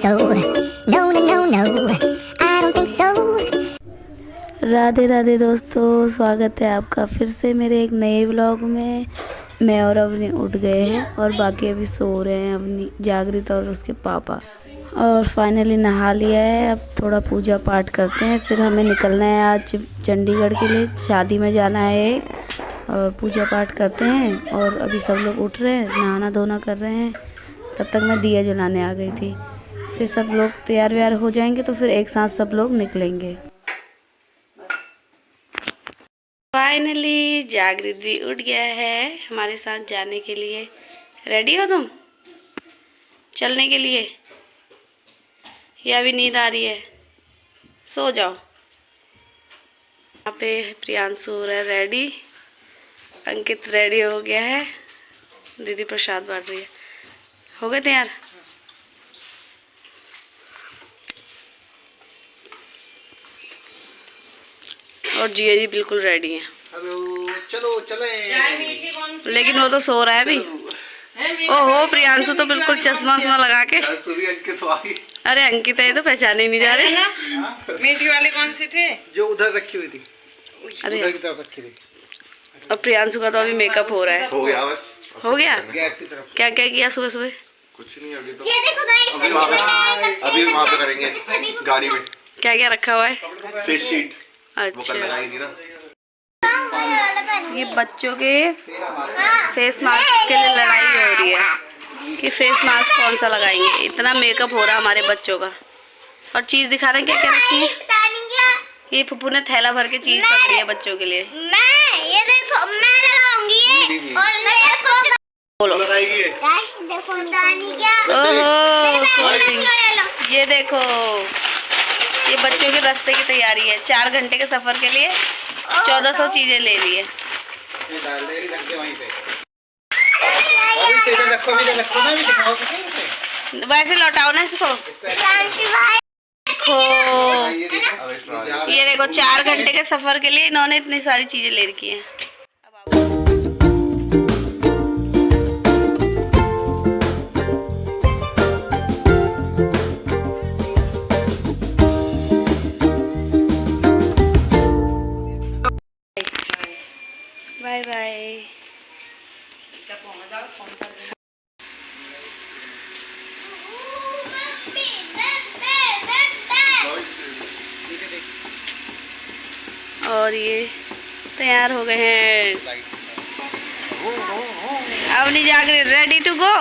so. No, no, no, no, I don't think so. Radhe Radhe दोस्तों, स्वागत है आपका फिर से मेरे एक नए व्लॉग में। मैं और अवनी उठ गए हैं और बाकी अभी सो रहे हैं, अवनी जागृत और उसके पापा। और फाइनली नहा लिया है, अब थोड़ा पूजा पाठ करते हैं, फिर हमें निकलना है आज चंडीगढ़ के लिए, शादी में जाना है और पूजा पाठ करते हैं। और अभी सब लोग उठ रहे हैं, नहाना धोना कर रहे हैं, तब तक मैं दिया जलाने आ गई थी। फिर सब लोग तैयार व्यार हो जाएंगे तो फिर एक साथ सब लोग निकलेंगे। फाइनली जागृत भी उठ गया है हमारे साथ जाने के लिए। रेडी हो तुम चलने के लिए या अभी नींद आ रही है? सो जाओ। यहाँ पे प्रियांशु हो रहा है रेडी, अंकित रेडी हो गया है, दीदी प्रसाद बांट रही है। हो गए तैयार? और जिया जी बिल्कुल रेडी हैं। हेलो, चलो चले। लेकिन वो तो सो रहा है अभी। ओहो, प्रियांशु तो बिल्कुल चश्मा वश्मा लगा के। अरे अंकित है तो पहचाने नहीं जा रहे। मीठी वाली कौन सी थी? जो उधर रखी हुई थी, अरे उधर की तरफ रखी थी। और प्रियांशु का तो अभी मेकअप हो रहा है। हो गया बस। हो गया? गैस की तरफ क्या क्या किया सुबह सुबह? कुछ नहीं, अभी तो अभी वहाँ पे करेंगे गाड़ी में। क्या क्या रखा हुआ है? फेस शीट वो अच्छा, कल लगाई थी ना। ये बच्चों के फेस मास्क के लिए लड़ाई हो रही है कि फेस मास्क कौन सा लगाएंगे। इतना मेकअप हो रहा है हमारे बच्चों का। और चीज दिखा रहे हैं क्या क्या रखी है। ये फुप्पू ने थैला भर के चीज पकड़ी है बच्चों के लिए। ये देखो, मैं लगाऊंगी और बोलो। लगाएगी देखो क्या। ओहो, कोल्ड ड्रिंक। ये देखो, ये बच्चों के रास्ते की तैयारी है। 4 घंटे के सफर के लिए 1400 चीजें ले ली है। वैसे लौटाओ ना इसको। देखो, ये देखो 4 घंटे के सफर के लिए इन्होंने इतनी सारी चीजें ले रखी हैं। Bye bye. और ये तैयार हो गए हैं। अवनी जागृत रेडी टू गो।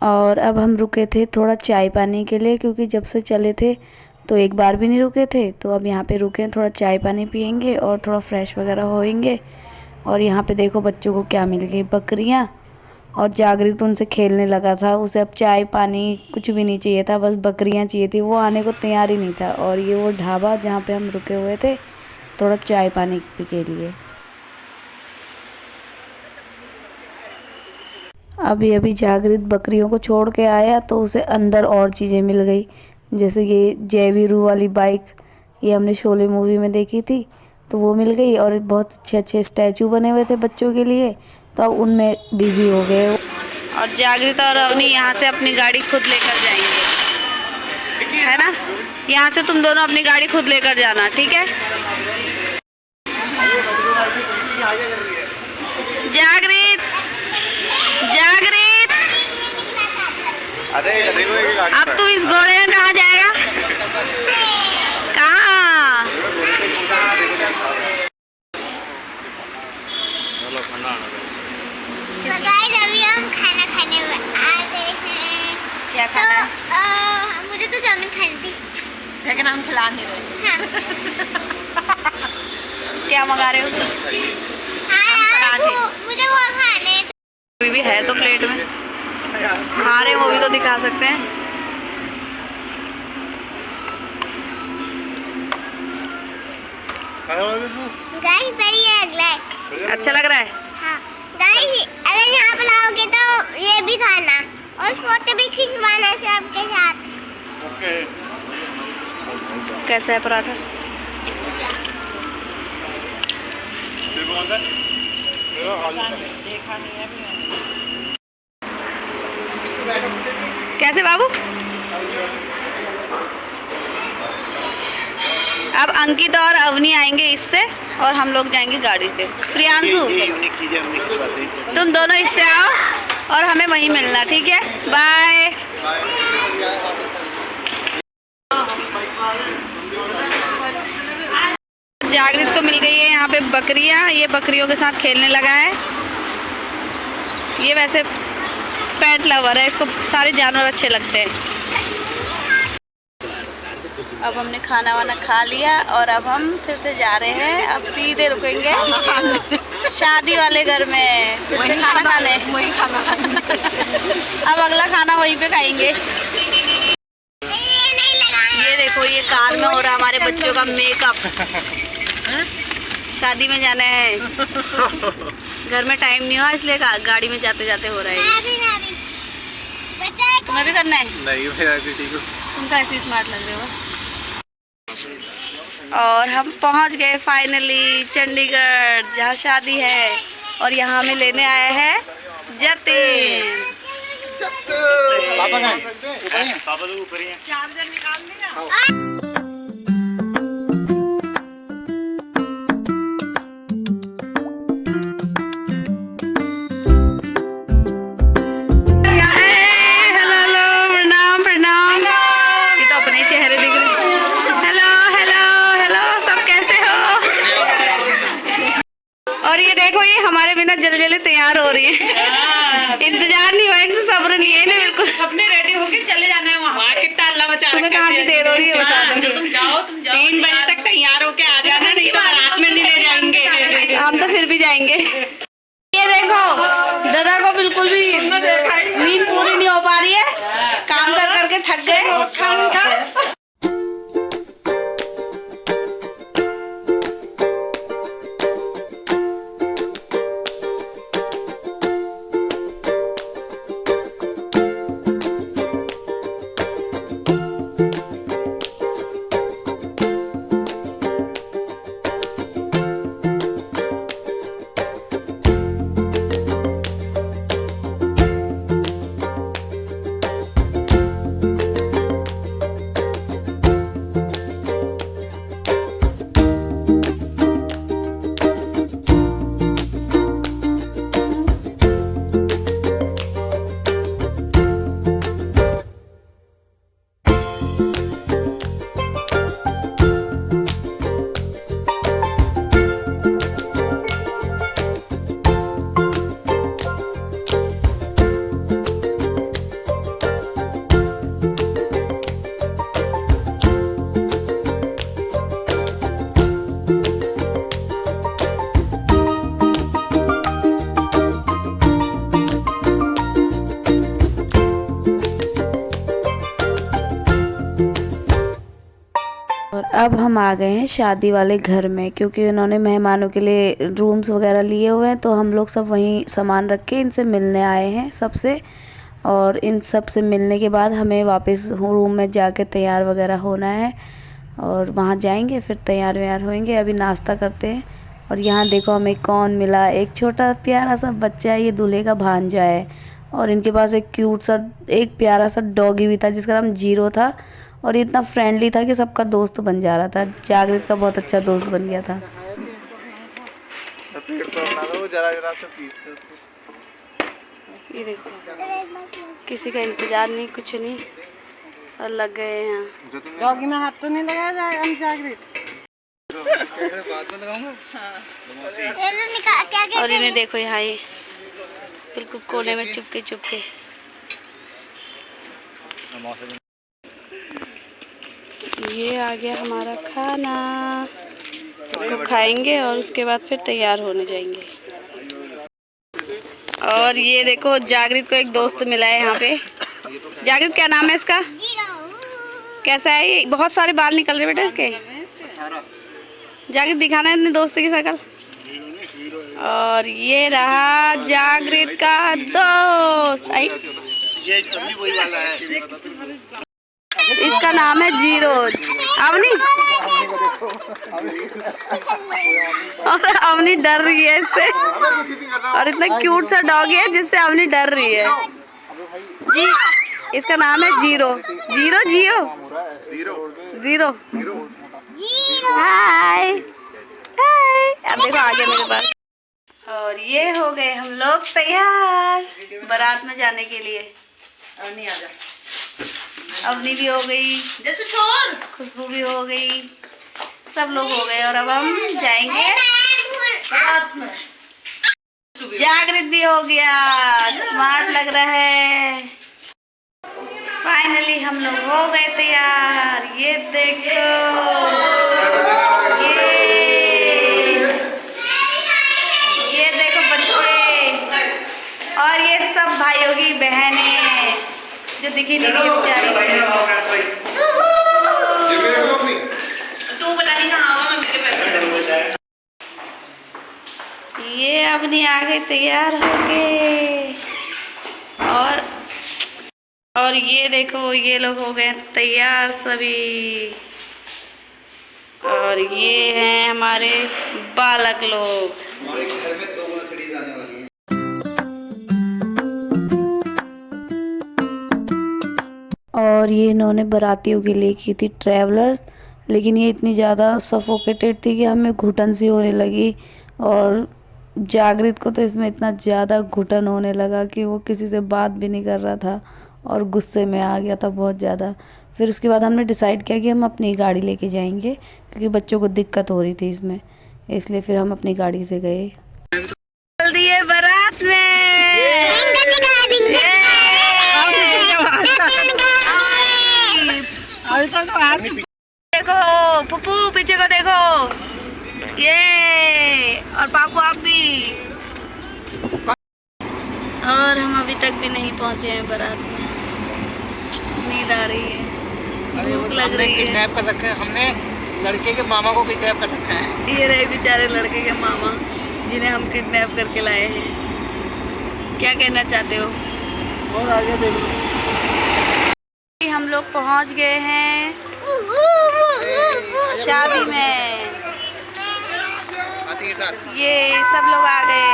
और अब हम रुके थे थोड़ा चाय पानी के लिए, क्योंकि जब से चले थे तो एक बार भी नहीं रुके थे। तो अब यहाँ पे रुके हैं, थोड़ा चाय पानी पियेंगे और थोड़ा फ्रेश वगैरह होएंगे। और यहाँ पे देखो बच्चों को क्या मिल गई, बकरियाँ। और जागृत उनसे खेलने लगा था, उसे अब चाय पानी कुछ भी नहीं चाहिए था, बस बकरियाँ चाहिए थी। वो आने को तैयार ही नहीं था। और ये वो ढाबा जहाँ पर हम रुके हुए थे थोड़ा चाय पानी के लिए। अभी जागृत बकरियों को छोड़ के आया तो उसे अंदर और चीज़ें मिल गई, जैसे ये जय वीरू वाली बाइक, ये हमने शोले मूवी में देखी थी, तो वो मिल गई। और बहुत अच्छे अच्छे स्टैचू बने हुए थे बच्चों के लिए, तो अब उनमें बिजी हो गए। और जागृत और अवनी यहाँ से अपनी गाड़ी खुद लेकर जाएंगे, है ना? यहाँ से तुम दोनों अपनी गाड़ी खुद लेकर जाना, ठीक है? जागृत, जागृत, अब तू इस घोड़े में कहाँ जाएगा? कहाँ? अभी हम खाना खाने आ गए हैं। क्या खाना है? तो मुझे तो चाउमीन खानी थी, लेकिन हम खिला नहीं रहे। हाँ। क्या मंगा रहे हो? हाँ, मुझे वो खाने भी है तो प्लेट में। खा रहे वो भी तो दिखा सकते हैं। गाइस बढ़िया लग रहा है। अच्छा लग रहा है। हाँ गाइस, अगर यहाँ बनाओगे तो ये भी खाना और फोटो भी खिंचवाना सबके साथ। कैसा है पराठा? कैसे बाबू? अब अंकित और अवनी आएंगे इससे और हम लोग जाएंगे गाड़ी से। प्रियांशु तुम दोनों इससे आओ और हमें वहीं मिलना, ठीक है? बाय। जागृत को मिल गई है यहाँ पे बकरियाँ। ये बकरियों के साथ खेलने लगा है। ये वैसे पेट लवर है, इसको सारे जानवर अच्छे लगते हैं। अब हमने खाना वाना खा लिया और अब हम फिर से जा रहे हैं। अब सीधे रुकेंगे शादी वाले घर में, फिर से खाना खाने। अब अगला खाना वहीं पे खाएंगे। ये देखो, ये कार में हो रहा है हमारे बच्चों का मेकअप। शादी में जाना है, घर में टाइम नहीं हुआ इसलिए गाड़ी में जाते जाते हो रहा है। तुम्हें भी करना है? नहीं मैं ठीक हूँ। तुम तो ऐसे स्मार्ट लग रहे हो बस। और हम पहुंच गए फाइनली चंडीगढ़, जहाँ शादी है। और यहाँ हमें लेने आया है जतिन। पापा लोग ऊपर ही हैं। चार्जर निकाल देगा। और ये देखो, ये हमारे बिना जल्दी जल्दी तैयार हो रही है। इंतजार नहीं हुआ इनसे, सब्र नहीं है बिल्कुल। सबने रेडी होके चले जाना है वहाँ। कितना अल्लाह बचा रहा है। तुम्हें कहाँ की देर हो रही है बता दो। तुम जाओ 3 बजे तक तैयार होके आ जाना, नहीं तो रात में नहीं ले जाएंगे। हम तो फिर भी जाएंगे। ये देखो, दादा को बिल्कुल भी नींद पूरी नहीं हो पा रही है, काम कर करके थक गए। और अब हम आ गए हैं शादी वाले घर में, क्योंकि उन्होंने मेहमानों के लिए रूम्स वगैरह लिए हुए हैं। तो हम लोग सब वहीं सामान रख के इनसे मिलने आए हैं सबसे। और इन सब से मिलने के बाद हमें वापस रूम में जाके तैयार वगैरह होना है और वहाँ जाएंगे, फिर तैयार व्यार होएंगे। अभी नाश्ता करते हैं। और यहाँ देखो हमें कौन मिला, एक छोटा प्यारा सा बच्चा है, ये दूल्हे का भांजा है। और इनके पास एक क्यूट सा, एक प्यारा सा डॉगी भी था जिसका नाम जीरो था। और ये इतना फ्रेंडली था कि सबका दोस्त बन जा रहा था। जागृत का बहुत अच्छा दोस्त बन गया था। ये देखो, किसी का इंतजार नहीं, कुछ नहीं, और लग गए हैं। डॉगी में हाथ तो नहीं लगाया जाएगा जागृत। और इन्हें देखो यहाँ, ये बिल्कुल कोने में चुपके चुपके। ये आ गया हमारा खाना, इसको खाएंगे और उसके बाद फिर तैयार होने जाएंगे। और ये देखो जागृत को एक दोस्त मिला है यहाँ पे। जागृत क्या नाम है इसका? कैसा है ये? बहुत सारे बाल निकल रहे बेटा इसके। जागृत दिखाना है अपने दोस्त की शक्ल। और ये रहा जागृत का दोस्त। ये वही वाला है। इसका नाम है जीरो। अवनी और अवनी डर रही है इससे। और इतना क्यूट सा डॉग है जिससे अवनी डर रही है जी। इसका नाम है जीरो। जीरो जियो जीरो। हाय हाय। अब देखो आगे मेरे पास। और ये हो गए हम लोग तैयार बारात में जाने के लिए। अवनी आ जा। अवनी भी हो गई, खुशबू भी हो गई, सब लोग हो गए। और अब हम जाएंगे बारात में। जागृत भी हो गया, स्मार्ट लग रहा है। फाइनली हम लोग हो गए तैयार। ये देखो ये देखो बच्चे और ये सब भाइयों की बहनें जो दिखी नहीं रही बेचारी। तू पता नहीं कहाँ होगा, मैं मेरे पैसे। ये अपनी आ गई तैयार होके। और ये देखो ये लोग हो गए तैयार सभी। और ये हैं हमारे बालक लोग। हमारे घर में 2 गुना सीढ़ी जाने वाली है। और ये इन्होंने बारातियों के लिए की थी ट्रैवलर्स, लेकिन ये इतनी ज़्यादा सफोकेटेड थी कि हमें घुटन सी होने लगी। और जागृत को तो इसमें इतना ज़्यादा घुटन होने लगा कि वो किसी से बात भी नहीं कर रहा था और गुस्से में आ गया था बहुत ज़्यादा। फिर उसके बाद हमने डिसाइड किया कि हम अपनी गाड़ी लेके जाएंगे क्योंकि बच्चों को दिक्कत हो रही थी इसमें, इसलिए फिर हम अपनी गाड़ी से गए। जल्दी है बारात में। देखो पप्पू पीछे को देखो ये। और पापू आप भी। और हम अभी तक भी नहीं पहुंचे हैं बारात में। नींद आ रही है, भूख लग रही है। किडनैप कर रखा है हमने, लड़के के मामा को किडनैप कर रखा है। ये रहे बेचारे लड़के के मामा जिन्हें हम किडनैप करके लाए हैं। क्या कहना चाहते हो? और आगे देखो हम लोग पहुंच गए हैं शादी में। हाथी के साथ ये सब लोग आ गए।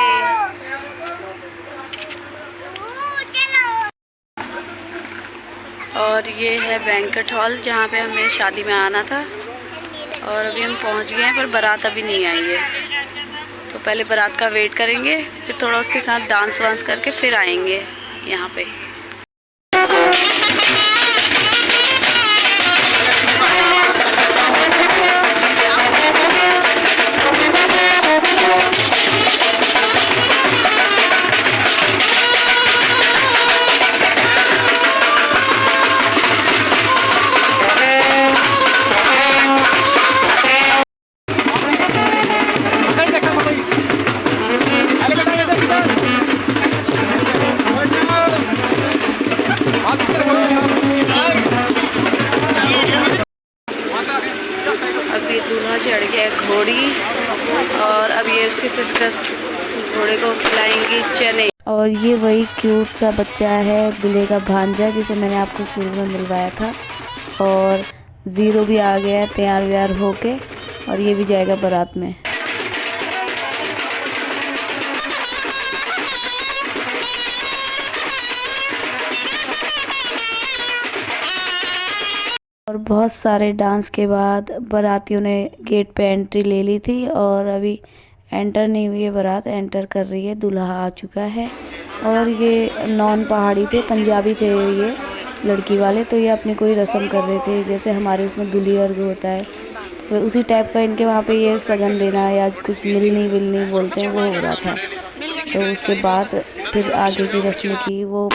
और ये है बैंक्वेट हॉल जहाँ पे हमें शादी में आना था। और अभी हम पहुँच गए हैं पर बारात अभी नहीं आई है, तो पहले बारात का वेट करेंगे, फिर थोड़ा उसके साथ डांस वांस करके फिर आएंगे यहाँ पे। अभी दूल्हा चढ़ गया घोड़ी और अब ये उसके सिस्टर्स घोड़े को खिलाएंगी चने। और ये वही क्यूट सा बच्चा है दूल्हे का भांजा जिसे मैंने आपको शुरू में मिलवाया था। और ज़ीरो भी आ गया है तैयार व्यार होके और ये भी जाएगा बारात में। और बहुत सारे डांस के बाद बारातियों ने गेट पे एंट्री ले ली थी और अभी एंटर नहीं हुई है बारात, एंटर कर रही है। दूल्हा आ चुका है। और ये नॉन पहाड़ी थे, पंजाबी थे ये लड़की वाले, तो ये अपनी कोई रस्म कर रहे थे जैसे हमारे उसमें दूल्ही अर्घ होता है, तो उसी टाइप का इनके वहाँ पे ये सगन देना या कुछ मिलनी विलनी बोलते हैं वो हो रहा था। तो उसके बाद फिर आगे की रस्म की वो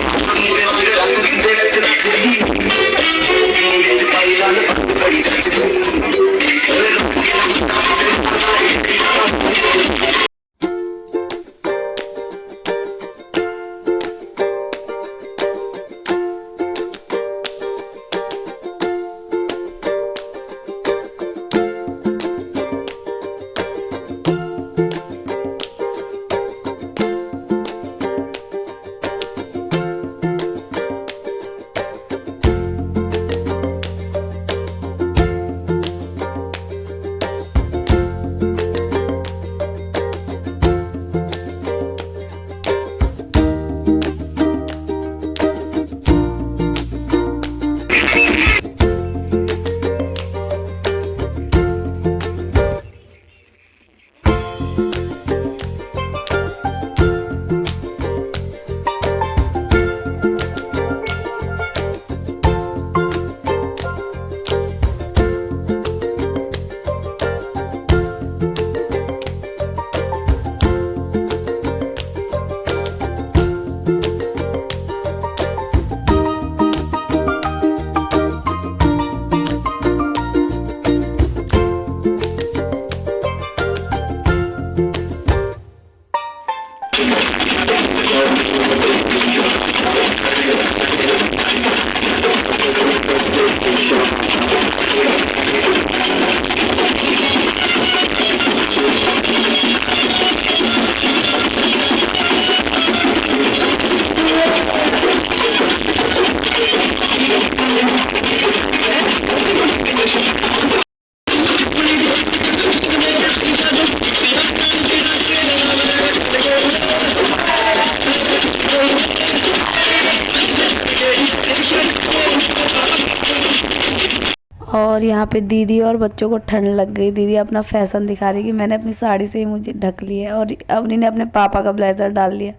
और यहाँ पे दीदी और बच्चों को ठंड लग गई। दीदी अपना फैशन दिखा रही कि मैंने अपनी साड़ी से ही मुझे ढक लिया है, और अवनी ने अपने पापा का ब्लेजर डाल लिया।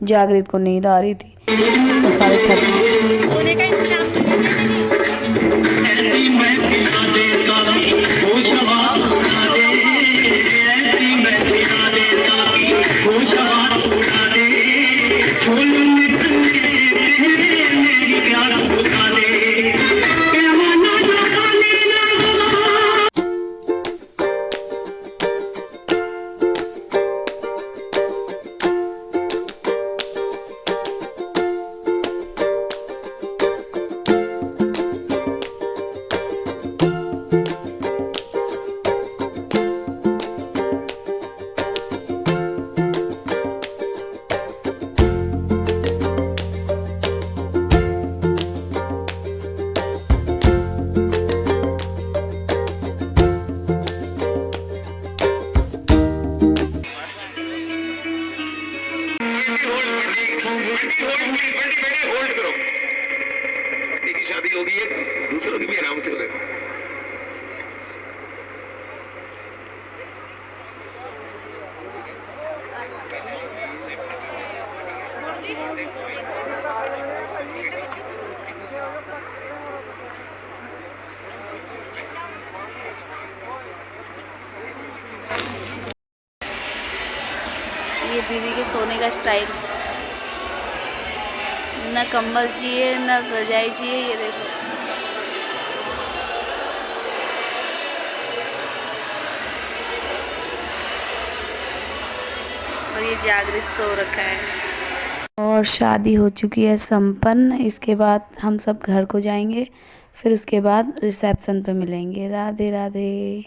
जागृत को नींद आ रही थी तो सारे थक गए। होल्ड करो, अपनी की शादी होगी है, दूसरों की भी आराम से हो रहे। ये दीदी के सोने का स्टाइल, न कंबल चाहिए न रजाई चाहिए। ये देखो, और ये जागृत सो रखा है। और शादी हो चुकी है संपन्न। इसके बाद हम सब घर को जाएंगे, फिर उसके बाद रिसेप्शन पे मिलेंगे। राधे राधे।